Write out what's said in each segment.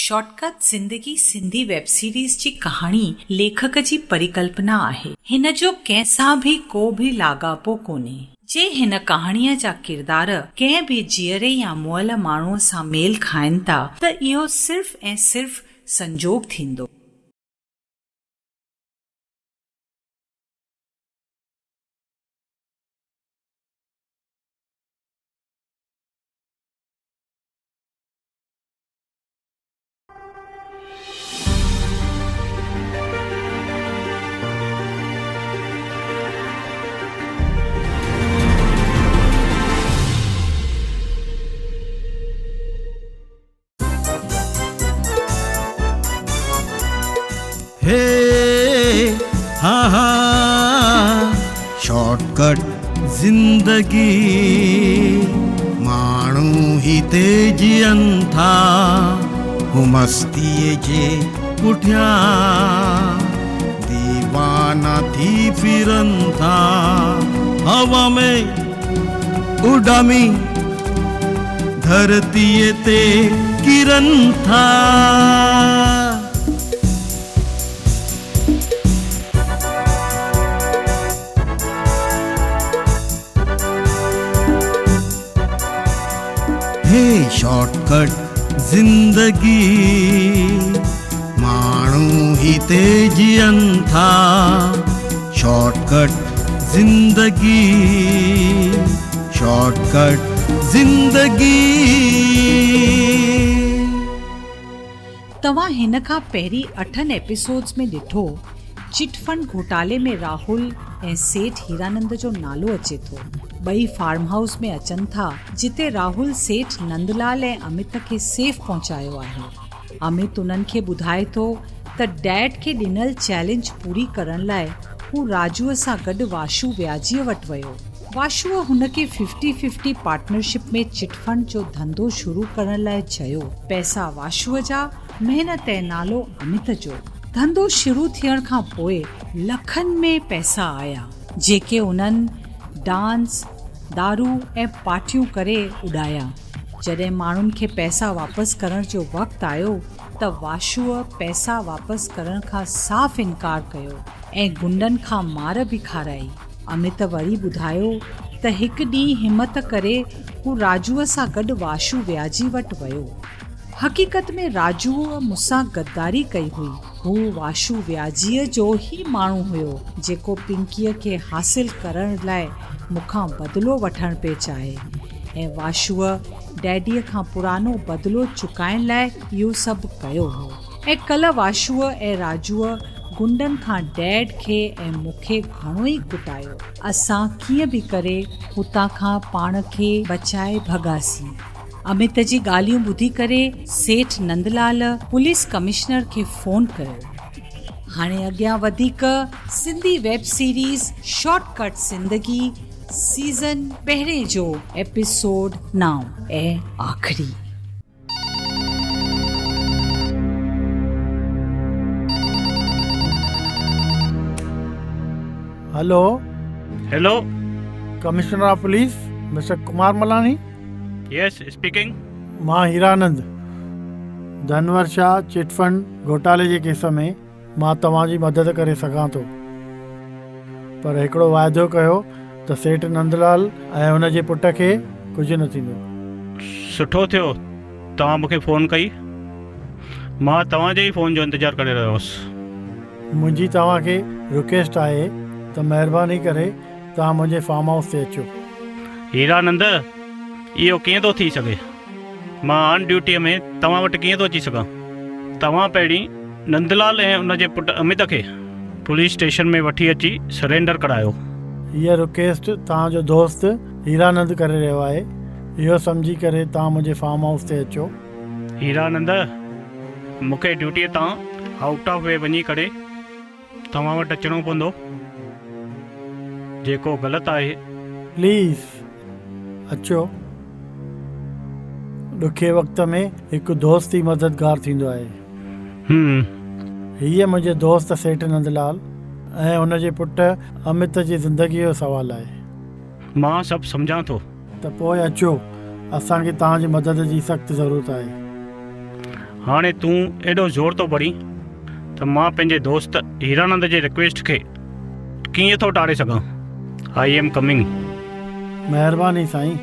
Shortcut ज़िंदगी Sindhi web series जी कहाणी लेखक जी परिकल्पना आहे। हिन जो कंहिंसां भी को भी लाॻापो कोन्हे। जे हिन कहाणीअ जा किरदार कंहिं भी जीअरे या मुअल माण्हूअ सां मेल खाइनि था त इहो सिर्फ़ ऐं सिर्फ़ संजोग थींदो। हे हाँ हाँ शॉर्टकट जिंदगी माण्हू ही तेजियनि था हू मस्तीअ जे पुठियां दीवाना थी फिरनि था हवा में उॾामी धरतीअ ते किरनि था। शॉर्टकट जिंदगी माण्हू ही तेजियनि था शॉर्टकट जिंदगी शॉर्टकट जिंदगी। तव्हां हिन खां पहिरीं 8 एपिसोड्स में ॾिठो चिटफंड घोटाले में राहुल ऐं सेठ हीरानंद जो नालो अचे थो। ॿई फार्म हाउस में अचनि था जिते राहुल सेठ नंदलाल ऐं अमित खे सेफ पहुचायो आहे। अमित उन्हनि खे ॿुधाए थो त डैड खे ॾिनल चैलेंज पूरी करण लाइ हू राजूअ सां गॾु वाशू व्याजीअ वटि वियो। वाशूअ हुन खे 50-50 पार्टनरशिप में चिटफंड जो धंधो शुरू करण लाइ चयो। पैसा वाशूअ जा, महिनत ऐं नालो अमित जो। धंधो शुरू थियण खां पोइ लखनि में पैसा आया जेके उन्हनि डांस, दारू ऐं पार्टियूं करे उॾाया। जॾहिं माण्हुनि खे पैसा वापसि करण जो वक़्तु आयो त वाशूअ पैसा वापसि करण खां साफ़ इनकार कयो ऐं गुंडनि खां मार बि खाराई। अमित वरी ॿुधायो त हिकु ॾींहुं हिमत करे हू राजूअ सां गॾु वाशू व्याजी वटि वियो। हक़ीक़त में राजूअ मूंसां गद्दारी कई हुई। हू वाशू व्याजीअ जो ई माण्हू हुयो जेको पिंकीअ खे हासिल करण लाइ मूंखां बदिलो वठण पिए चाहे ऐं वाशूअ डैडीअ खां पुरानो बदिलो चुकाइण लाइ इहो सभु कयो हो। ऐं कल्ह वाशूअ ऐं राजूअ गुंडनि खां डैड खे ऐं मूंखे घणो ई कुटायो। असां कीअं बि करे हुतां खां पाण खे बचाए भॻासीं। अमित जी ॻाल्हियूं ॿुधी करे सेठ नंदलाल पुलिस कमिश्नर खे फ़ोन कयो। हाणे अॻियां वधीक सिंधी वेब सीरीज़ शॉर्टकट ज़िंदगी सीज़न पहिरें जो एपिसोड 9 ऐं आख़िरी। Hello hello commissioner of police mister Kumar Malani. Yes speaking. मां हीरानंद धनवर्षा चिटफंड घोटाले जे केस में मां तव्हांजी मदद करे सघां थो, पर हिकिड़ो वाइदो कयो त सेठ नंदलाल ऐं हुन जे पुट खे कुझु न थींदो। सुठो थियो तव्हां मूंखे फ़ोन कई। मां तव्हांजे ई फ़ोन जो इंतज़ारु करे रहियो हुउसि। मुंहिंजी तव्हांखे रिक्वेस्ट आहे त महिरबानी करे तव्हां मुंहिंजे फार्म हाउस ते अचो। हीरानंद इहो कीअं थो थी सघे? मां ऑन ड्यूटीअ में तव्हां वटि कीअं थो अची सघां? तव्हां पहिरीं नंदलाल ऐं उन जे पुटु अमित खे पुलिस स्टेशन में वठी अची सरेंडर करायो। हीअ रिक्वेस्ट तव्हांजो दोस्त हीरानंद करे रहियो आहे। इहो सम्झी करे तव्हां मुंहिंजे फार्म हाउस ते अचो। हीरानंद मूंखे ड्यूटीअ तां आउट ऑफ वे वञी करे तव्हां वटि अचिणो पवंदो। जेको ग़लति आहे प्लीज़ अचो। ॾुखे वक़्त में हिकु दोस्त ई मददगार थींदो आहे। हीअ मुंहिंजे दोस्त सेठ नंदलाल ऐं हुन जे पुटु अमित जी ज़िंदगीअ जो सुवालु आहे। मां सभु सम्झां थो। त पोइ अचो, असांखे तव्हांजी मदद जी सख़्तु ज़रूरत आहे। हाणे तूं एॾो ज़ोर थो भरी त मां पंहिंजे दोस्त हीरानंद जे रिक्वेस्ट खे कीअं थो टारे सघां। I am coming. महिरबानी साईं।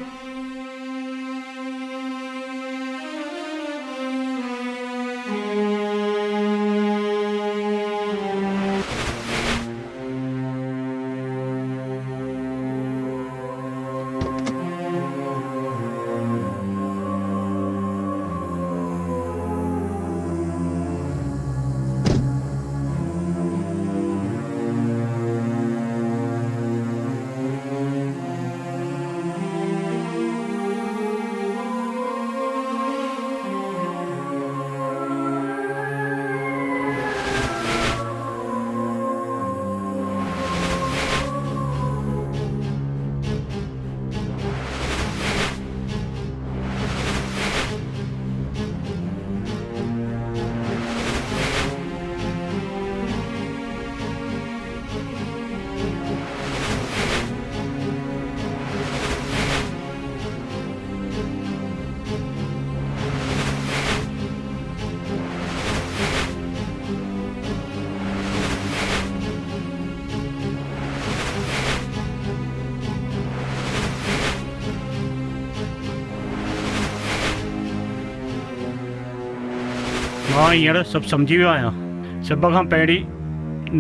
मां हींअर सभु सम्झी वियो आहियां। सभ खां पहिरीं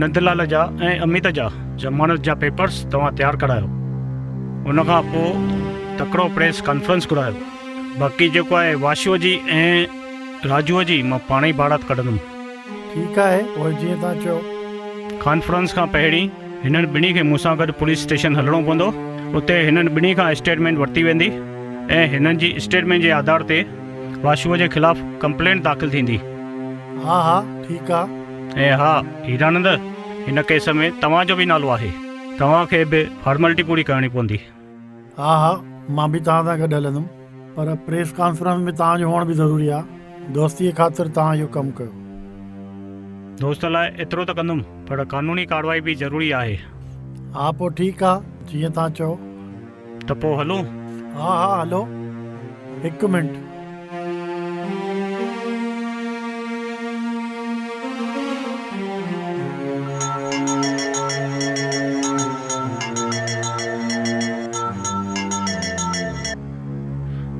नंदलाल जा ऐं अमित जा ज़मानत जा पेपर्स तव्हां तयारु करायो। उन खां पोइ तकिड़ो प्रेस कॉन्फ्रेंस घुरायो। बाक़ी जेको आहे वाशूअ जी ऐं राजूअ जी मां पाण ई बारात कढंदुमि। ठीकु आहे, पोइ जीअं तव्हां चओ। कॉन्फ्रेंस खां पहिरीं हिननि ॿिन्ही खे मूंसां गॾु पुलिस स्टेशन हलणो पवंदो। उते हिननि ॿिन्ही खां स्टेटमेंट वरिती वेंदी ऐं हिननि जी स्टेटमेंट जे आधार ते वाशूअ जे ख़िलाफ़ कंप्लेंट दाख़िल थींदी। हा हा ठीकु आहे। ऐं हा हीरानंद, हिन केस में तव्हांजो बि नालो आहे। तव्हांखे बि फॉर्मेलिटी पूरी करणी पवंदी। हा हा, मां बि तव्हां सां गॾु हलंदुमि, पर प्रेस कॉन्फ्रेंस में तव्हांजो हुअण बि ज़रूरी आहे। दोस्तीअ ख़ातिर तव्हां इहो कमु कयो। दोस्त लाइ एतिरो त कंदुमि, पर कानूनी कार्रवाई बि ज़रूरी आहे। हा पोइ ठीकु आहे, जीअं तव्हां चओ। त पोइ हलूं? हा हा हलो। हिकु minute.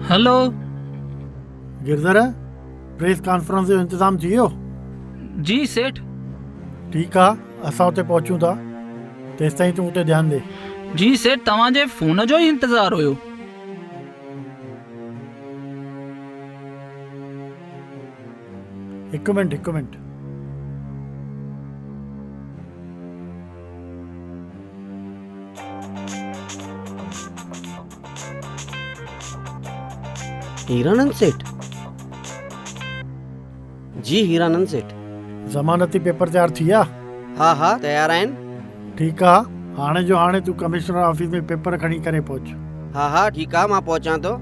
Hello Girdhar, press conference जो इंतज़ाम थी वियो? जी सेठ। ठीकु आहे, असां उते पहुचूं था। तेसि ताईं तूं उते ध्यानु दे। जी सेठ, तव्हांजे फ़ोन जो ई इंतज़ारु हुयो। हिकु मिंट हिकु मिंट। हीरानंद सेठ? जी हीरानंद सेठ। ज़मानती पेपर तयारु थी विया? हा हा तयार आहिनि। ठीकु आहे, हाणे जो हाणे तूं कमिश्नर ऑफिस में पेपर खणी करे पहुच। हा हा ठीकु आहे, मां पहुचां थो।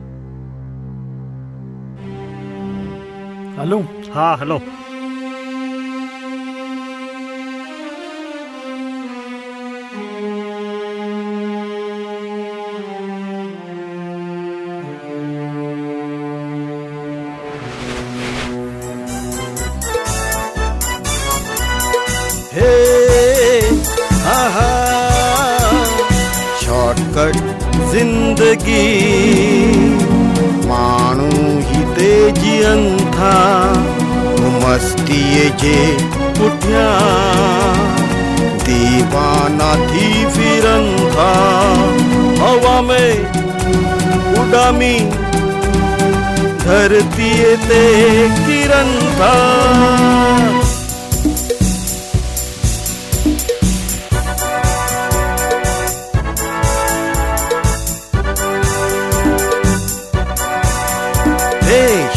हलूं? हा हलो। शॉर्टकट जिंदगी माण्हू ही ते जीअनि था मस्तीअ जे पुठियां दीवाना थी फिरनि था हवा में उॾामी धरतीअ ते किरनि था।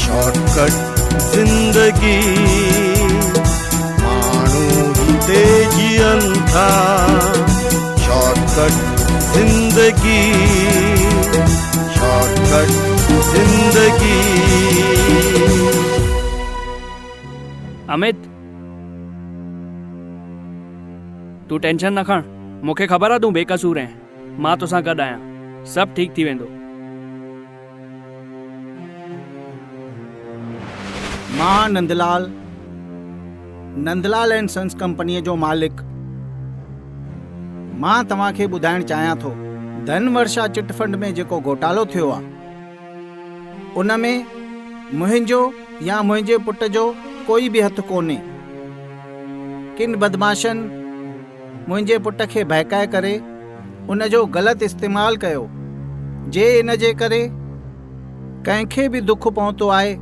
शॉर्टकट जिंदगी माण्हू ही ते जीअनि था। शॉर्टकट जिंदगी, शॉर्टकट जिंदगी। अमित, तूं टेंशन न खण। मूंखे ख़बर आहे तूं बेकसूर आहीं। मां तोसां गॾु आहियां। सभु ठीकु थी वेंदो। मां नंदलाल नंदलाल एंड सन्स कंपनीअ जो मालिक। मां तव्हांखे ॿुधाइण चाहियां थो धनवर्षा चिट फंड में जेको घोटालो थियो आहे उन में मुंहिंजो या मुंहिंजे पुट जो कोई बि हथु कोन्हे। किन बदमाशनि मुंहिंजे पुट खे बहकाए करे उन जो ग़लति इस्तेमालु कयो। जे इन जे करे कंहिंखे बि दुख पहुतो आहे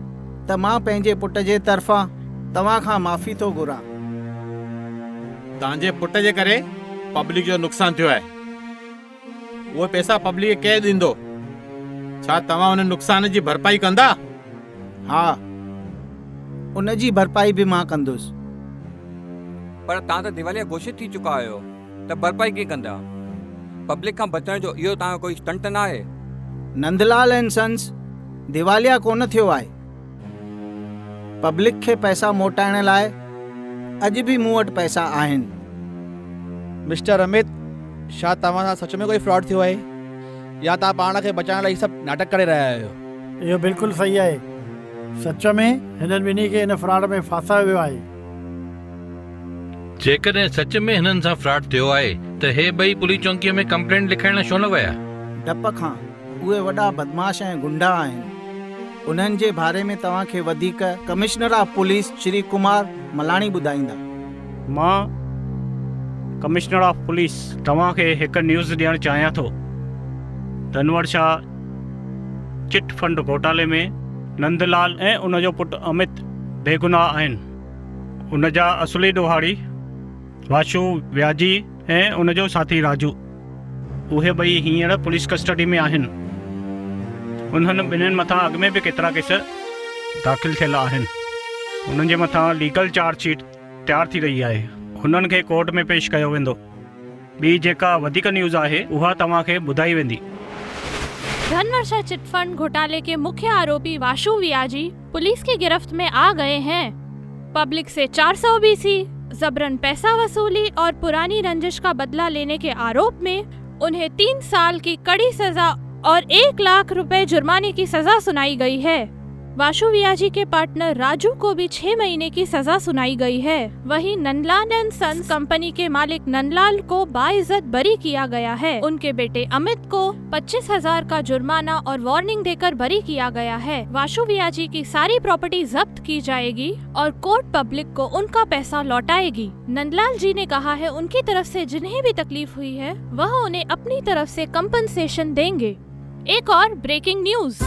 त मां पंहिंजे पुट जे तरफ़ां तव्हां खां माफ़ी थो घुरां। तव्हांजे पुट जे करे पब्लिक जो नुक़सानु थियो आहे, उहे पैसा पब्लिक खे केरु ॾींदो? छा तव्हां उन नुक़सान जी भरपाई कंदा? हा, उन जी भरपाई बि मां कंदुसि। पर तव्हां त दिवालिया घोषित थी चुका आहियो, त भरपाई कीअं कंदा? पब्लिक खां बचण जो इहो तव्हांजो कोई स्टंट न आहे? नंदलाल एंड सन्स दिवालिया कोन थियो आहे। पब्लिक खे पैसा मोटाइण लाइ अॼु बि मूं वटि पैसा आहिनि। मिस्टर अमित, छा तव्हां सां सच में कोई फ्रॉड थियो आहे या तव्हां पाण खे बचाइण लाइ सभु नाटक करे रहिया आहियो? इहो बिल्कुलु सही आहे। सच में हिननि ॿिन्ही खे हिन फ्रॉड में फासायो वियो आहे। जेकॾहिं सच में हिननि सां फ्रॉड थियो आहे त हे ॿई पुलिस चौकीअ में कंप्लेंट लिखाइण छो न विया? डप खां। उहे वॾा बदमाश ऐं गुंडा आहिनि। उन्हनि जे बारे में तव्हांखे वधीक commissioner of police Shri Kumar Malani ॿुधाईंदा। मां कमिश्नर ऑफ पुलिस तव्हांखे हिकु न्यूज़ ॾियणु चाहियां थो। धनवर्षा चिट फंड घोटाले में नंदलाल ऐं उन जो पुटु अमित बेगुनाह आहिनि। उन जा असुली ॾोहाड़ी वाशू व्याजी ऐं उन जो साथी राजू, उहे ॿई हींअर पुलिस कस्टडी में आहिनि। उन्हनि ॿिन्हिनि मथां अॻु में बि केतिरा केस दाख़िल थियल आहिनि। उन्हनि जे मथां लीगल चार्जशीट तयारु थी रही आहे। हुननि खे कोर्ट में पेश कयो वेंदो। ॿी जेका वधीक न्यूज़ आहे उहा तव्हांखे ॿुधाई वेंदी। धनवर्षा चिटफंड घोटाले के मुख्य आरोपी वाशु वियाजी पुलिस की गिरफ्त में आ गए हैं। पब्लिक से 400 BC जबरन पैसा वसूली और पुरानी रंजिश का बदला लेने के आरोप में उन्हें 3 साल की कड़ी सजा और 1 लाख रुपए जुर्माने की सजा सुनाई गई है। वाशु वियाजी के पार्टनर राजू को भी 6 महीने की सजा सुनाई गई है। वहीं नंदलाल एंड सन्स कंपनी के मालिक नंदलाल को बाइज्जत बरी किया गया है। उनके बेटे अमित को 25,000 का जुर्माना और वार्निंग देकर बरी किया गया है। वाशु वियाजी की सारी प्रॉपर्टी जब्त की जाएगी और कोर्ट पब्लिक को उनका पैसा लौटाएगी। नंदलाल जी ने कहा है उनकी तरफ से जिन्हें भी तकलीफ हुई है वह उन्हें अपनी तरफ से कंपनसेशन देंगे। एक और ब्रेकिंग न्यूज।